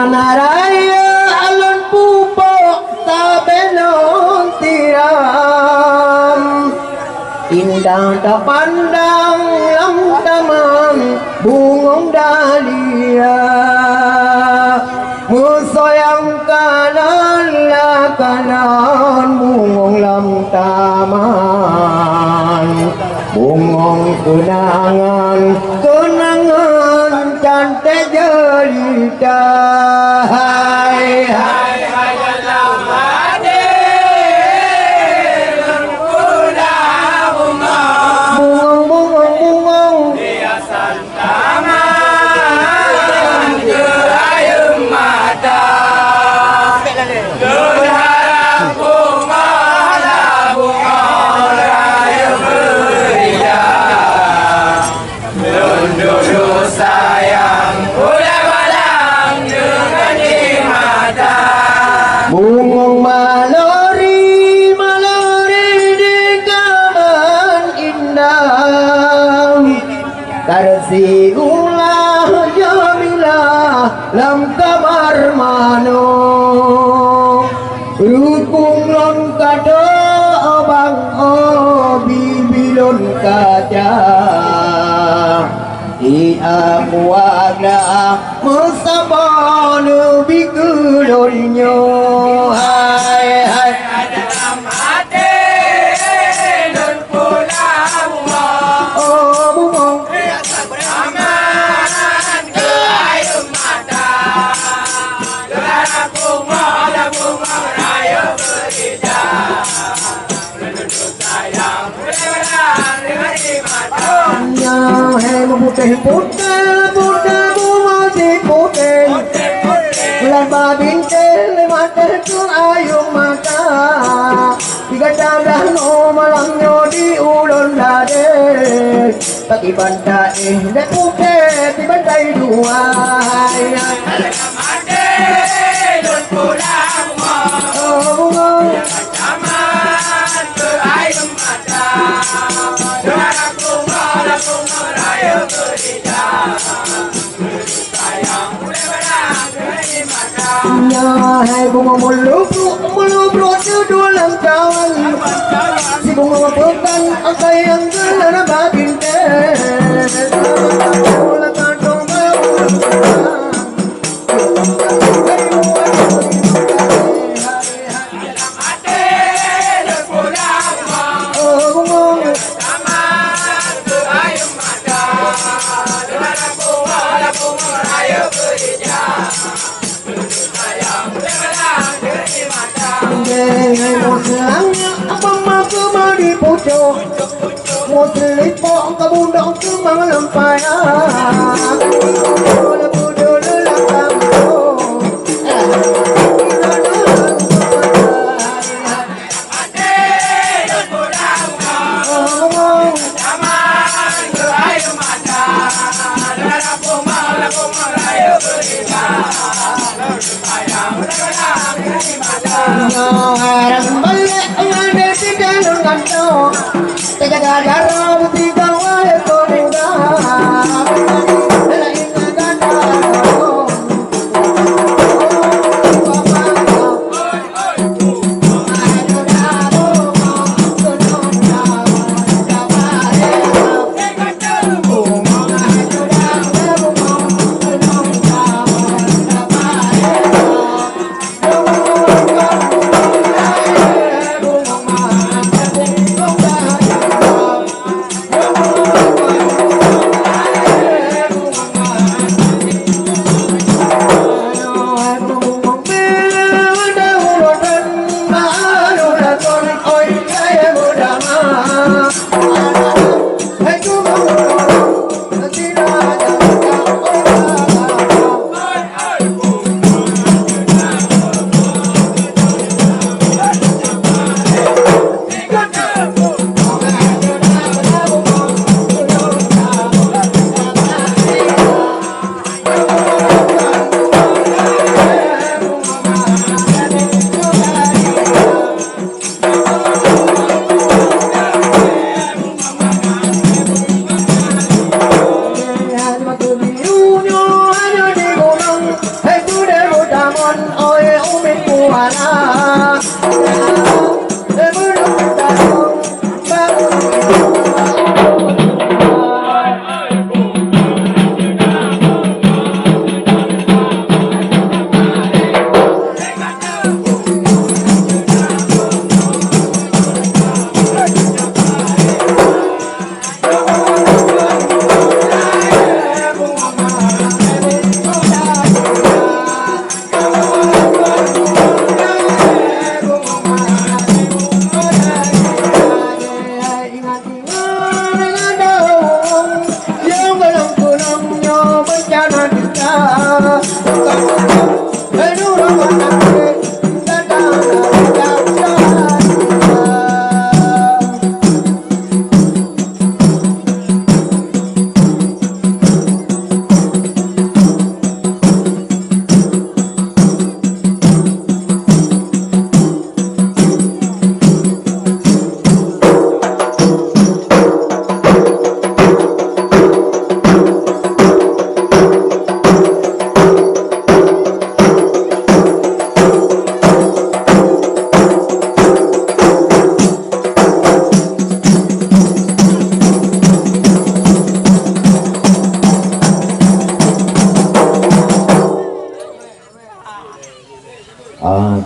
Manaraya alon pupo tabelon tiram indah terpandang lam bungong dahlia musoyang kanan bungong lam taman bungong kenangan cantik jelita hai bungong malori di kaman indah karsi ulah jamilah lam kamar mano rukung lon kado bang bibilon kaca di aku agak musabon bikulonyo hai hai dalam hati don pulang oh bungong aman ke air mata gelar aku mola bunga raya berita menunduk sayang benar di mata ya hai putih bunga di putih Laba bintel mata ku ayung mata tiga dadah no malangnya di ulun dade pagi bandai de putih di bandai dua mate don pulang oh taman ke ayung mata doa aku mola bunga raya berita sayang ya hai bunga mulu dua lam kawan si bunga bukan angka yang gelar babinten mula kadong apa maku mau dipucuk mau selipok kabundang kemang lempayang lepudu lelakang harang balik ada di dalam kantong terjaga darah tiga wae korindah lain kata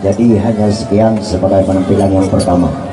Jadi hanya sekian sebagai penampilan yang pertama.